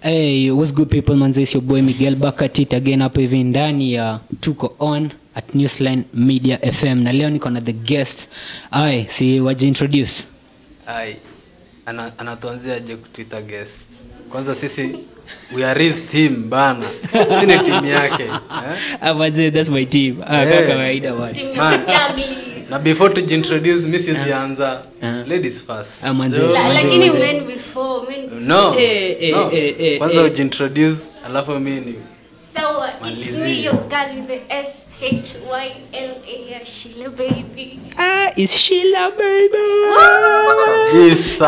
Hey, what's good people, manze, it's your boy Miguel back at it again hapa hivi ndani ya Tuko On at Newsline Media FM. Na leo niko na the guest. Ai, si waje introduce. Ai, anatuanzia aje kutuita guest. Kwanza sisi we are his team bana. Sisi ni team yake, Manze, that's my team. Kama kawaida bana. Na before to introduce Mrs. Yanza, ladies first. Manze. Lakini men before men. No. Kwanza ujiintroduce alafu mimi. So it's me, your girl with the SHYLA, Sheila baby. It's Sheila baby. Yes,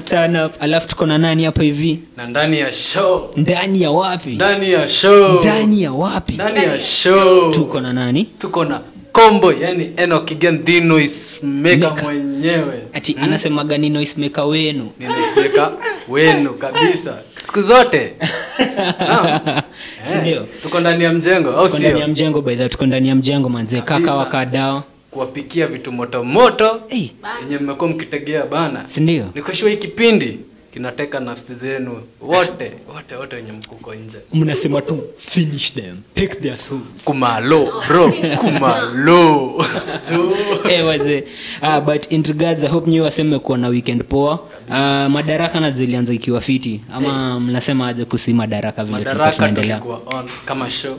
Turn up. Alafu tuko na nani hapa hivi? Na ndani ya show. Ndani ya wapi? Ndani ya show. Ndani ya wapi? Ndani ya show. Tuko na nani? Tuko na Combo, yani Enoch again, the noise maker mwenyewe. Ati anasema gani noise maker wenu? Ni noise maker wenu kabisa. Siku zote. Naam. Sindio? Tuko ndani ya mjengo au sio? Ndani ya mjengo by that, tuko ndani ya mjengo manze, kaka wakadao. Kuwapikia vitu moto. Hey. Yenye mmekuwa mkitegea bana. Sindio? Nikoshwa hii kipindi kinateka nafsi zenu wote wenye mkuko nje. Mnasema tu finish them, take their souls. Kumalo bro, kumalo. Waze. But in regards, I hope you waseme kuwa na weekend poa. Madaraka na zilianza ikiwa fiti ama mnasema aje kuhusu Madaraka vile tunaendelea? Tulikuwa on kama show.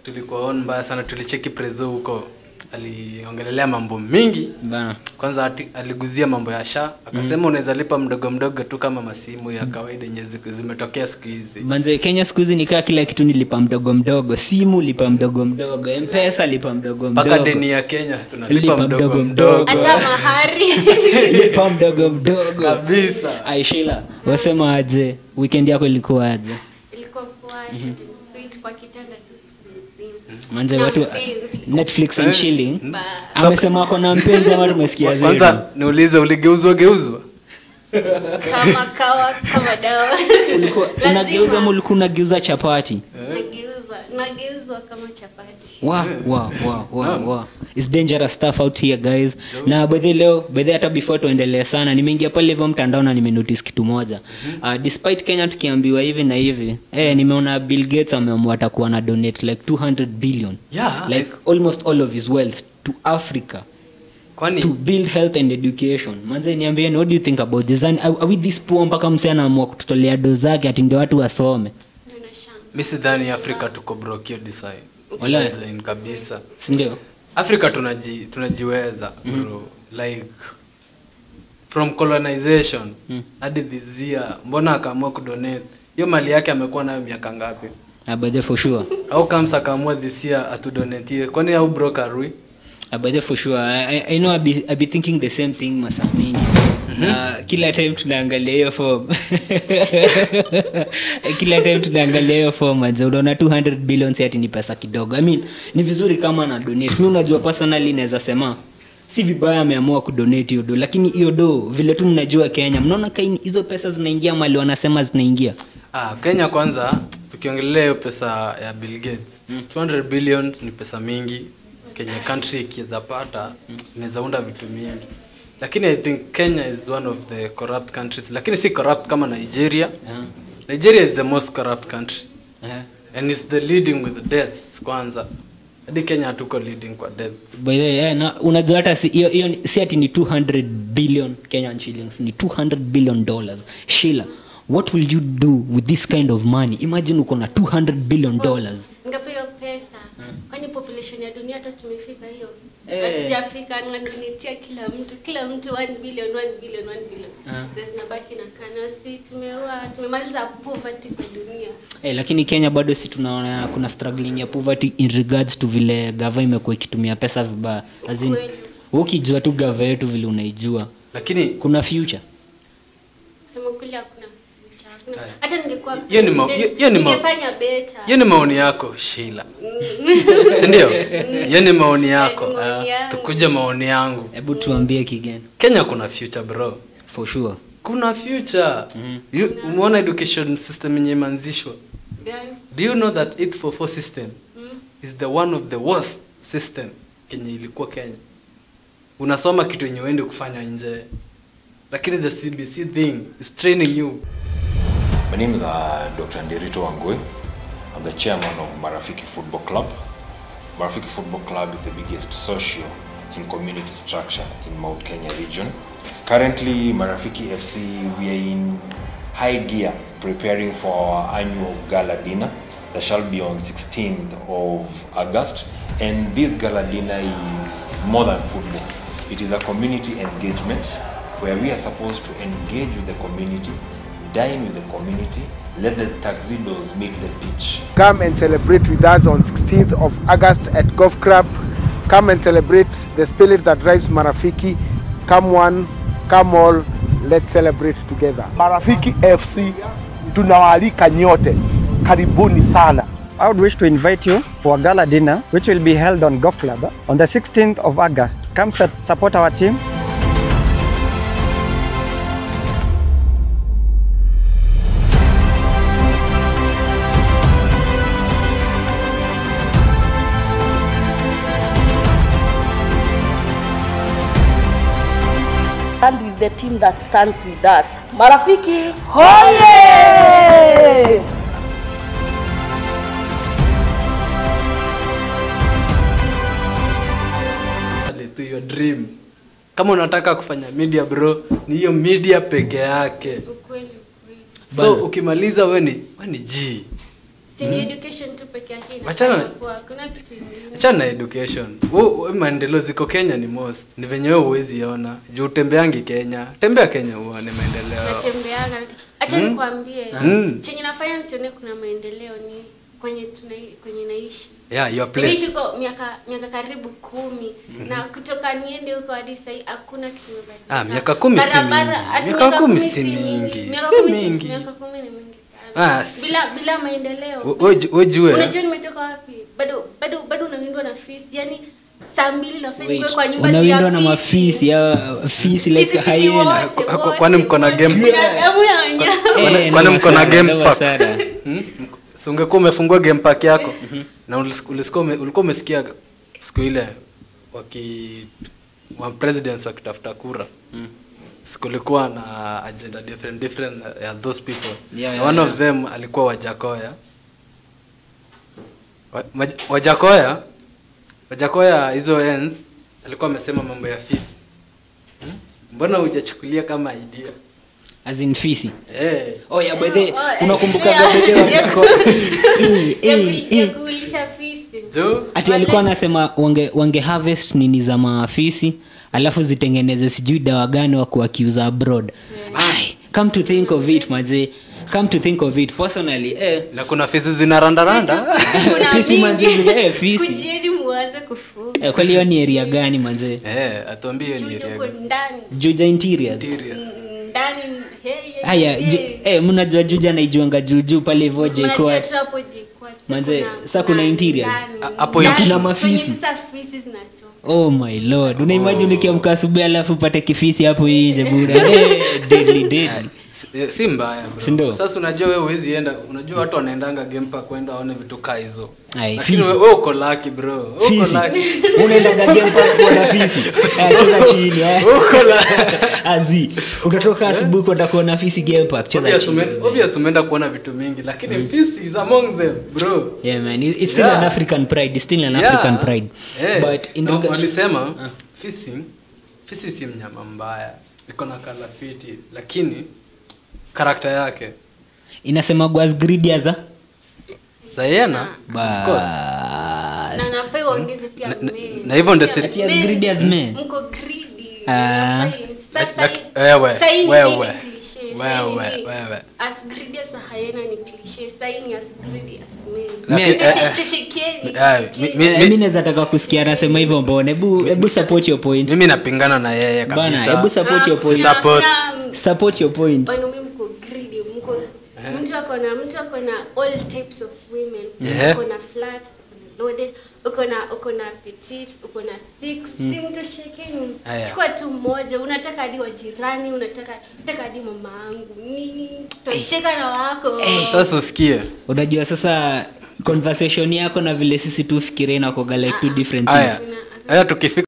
Tulikuwa on mbaya sana, tulicheki Prezo huko. Aliongelelea mambo mingi bana. Kwanza aliguzia mambo ya SHA, akasema unaweza lipa mdogo tu kama masimu ya kawaida yenye zimetokea siku hizi. Manze, Kenya siku hizi nikaa kila kitu nilipa mdogo, simu lipa mdogo, M-Pesa lipa mdogo. Paka deni ya Kenya tunalipa mdogo. Hata mahari lipa mdogo kabisa. Aishila, wasema aje weekend yako ilikuwa aje? ilikuwa poa, sweet kwa kitanda tu. Manze, watu Netflix and chilling. Amesema ako na mpenzi ama tumesikia zero? Kwanza niulize, uligeuzwa kama dawa. Unageuza ama ulikuwa unageuza chapati? Nageuzwa kama chapati. Wow. It's dangerous stuff out here guys. Na bedhe hata before tuendelee sana, nimeingia pale hivyo mtandao na nimenotice kitu moja. Despite Kenya tukiambiwa hivi na hivi, nimeona Bill Gates ameamua atakuwa na donate like 200 billion. Yeah, like almost all of his wealth to Africa. Kwani to build health and education. Manze, niambieni, what do you think about this? And are we this poor mpaka msee anaamua kututolea do zake ati ndio watu wasome? Mimi sidhani Afrika tuko broke design. Wala design kabisa. Si ndio? Afrika tunajiweza bro. Like from colonization hadi this year, mbona akaamua kudonate? Hiyo mali yake amekuwa nayo miaka ngapi? But for sure. Au kama akaamua this year atudonate? Kwani au broke are we? But for sure, I know I be thinking the same thing masamini. Kila time tunaangalia hiyo form. Manze, unaona 200 billion ati ni pesa kidogo. I mean, ni vizuri kama na donate. Mimi unajua personally naweza sema si vibaya ameamua kudonate hiyo do, lakini hiyo do vile tu mnajua Kenya, mnaona kaini hizo pesa zinaingia mali wanasema zinaingia. Kenya kwanza tukiongelea hiyo pesa ya Bill Gates, 200 billion ni pesa mingi. Kenya country ikizapata inaweza unda vitu mingi. Lakini I think Kenya is one of the corrupt countries. Lakini si corrupt kama Nigeria. Nigeria is the most corrupt country. And it's the leading with the deaths kwanza. Hadi Kenya hatuko leading kwa deaths. By the way, na unajua hata hiyo si ati ni 200 billion Kenyan shillings, ni 200 billion dollars. Sheila, what will you do with this kind of money? Imagine uko na 200 billion dollars. Ngapi hiyo pesa? Kwani population ya dunia hata tumefika hiyo? Hatujafika, na donatea kila mtu 1 billion. Sasa nabaki na kana, si tumemaliza poverty kwa dunia. Lakini Kenya bado si tunaona kuna struggling ya poverty in regards to vile gava imekuwa ikitumia pesa vibaya. As in, ukijua tu gava yetu vile unaijua. Lakini kuna future. Sema kule hakuna. Hata ningekuwa ningefanya better. Hiyo ni maoni yako Sheila. Si ndio? Hiyo ni maoni yako. Tukuje maoni yangu. Hebu tuambie kigeni. Kenya kuna future bro. For sure. Kuna future. Umeona education system yenye imeanzishwa? Do you know that 844 system is the one of the worst system Kenya ilikuwa Kenya? Unasoma kitu yenye uende kufanya nje. Lakini the CBC thing is training you My name is Dr. Nderito Wangui. I'm the chairman of Marafiki Football Club. Marafiki Football Club is the biggest social and community structure in Mount Kenya region. Currently, Marafiki FC, we are in high gear preparing for our annual gala dinner that shall be on 16th of August. And this gala dinner is more than football. It is a community engagement where we are supposed to engage with the community, dine with the community, let the tuxedos make the pitch. Come and celebrate with us on 16th of August at Golf Club. Come and celebrate the spirit that drives Marafiki. Come one, come all, let's celebrate together. Marafiki FC, tunawaalika nyote. Karibuni sana. I would wish to invite you for a gala dinner which will be held on Golf Club on the 16th of August. Come support our team. And with the team that stands with us. Marafiki, hoye! To your dream. Kama unataka kufanya media bro, ni hiyo media peke yake. Ukweli. So ukimaliza wewe ni G. Si education tu peke yake. Achana kuna kitu kingine. Achana na education. Wewe maendeleo ziko Kenya ni most. Ni venye wewe huwezi ona. Juu tembeangi Kenya. Tembea Kenya uone maendeleo. Natembeanga. Acha nikwambie. Chenye nafanya sione kuna maendeleo ni kwenye naishi. Yeah, your place. Niishi kwa miaka karibu 10 na kutoka niende huko hadi sasa hakuna kitu kimebadilika. Miaka 10 si mingi. Miaka 10 si mingi. Si mingi. Miaka 10 ni mingi sana. Bila maendeleo. Wewe jue. Unajua nimetoka wapi? Bado unawindwa na fees. Yaani saa 2 nafanya kwa nyumba ya unawindwa na mafees ya fees like hyena. Kwani mko na game? Kwani mko na game pack? So ungekuwa umefungua game pack yako na ulikuwa umesikia siku ile wa presidents wakitafuta kura. Sikulikuwa na agenda different ya those people. One of them alikuwa Wajakoya. Wajakoya hizo ends alikuwa amesema mambo ya fees. Mbona hujachukulia kama idea? As in fisi. Oh yeah, but they unakumbuka gabede wako. Kulisha fisi. Ati alikuwa anasema wange harvest nini za mafisi, alafu zitengeneze sijui dawa gani wa kuaccuse abroad. Come to think of it mazee. Come to think of it personally na kuna fisi zinaranda. Fisi manzi fisi. Kujieni muanze kufuga. Kwa hiyo ni area gani manzi? Atuambie ni area gani. Juja interiors. Ndani mnajua Juja na ijuanga juju pale hivyo J-Quad. Manze sasa kuna interiors. Hapo kuna mafisi. Oh my lord. Una imagine ukiamka asubuhi alafu upate kifisi hapo nje buda. Deadly. Si mbaya bro. Sasa unajua wewe huwezi enda, unajua watu wanaendanga game park kwenda waone vitu kaa hizo. Lakini wewe uko lucky bro. Uko lucky. Unaenda game park kuona fisi. Cheza chini Uko lucky. Azi. Utatoka asubuhi kwenda kuona fisi game park. Cheza chini. Obviously umeenda kuona vitu mingi lakini fisi is among them bro. Yeah man, it's still an African pride. It's still an African pride. But walisema fisi si mnyama mbaya. Iko na kala fiti lakini karakter yake inasema as greedy as Zayena of course. Na nafai ongeze pia men. Na hivyo ndio as greedy as men. Mko greedy. Wewe. As greedy as hyena ni cliché. Saini as greedy as men. Mimi naweza taka kusikia anasema hivyo mbona. Hebu support your point. Mimi napingana na yeye kabisa. Bana, hebu support your point. Support your point. Bana mimi mko greedy, mko mtu ako na all types of women. Uko na flat, loaded, uko na petite, uko na thick. Si mtu shekeni. Chukua tu mmoja, unataka hadi wa jirani, unataka hadi mama yangu. Nini? Tosheka na wako. Sasa usikie. Unajua sasa conversation yako na vile sisi tufikirie na kuangalia two different things. Aya tukifika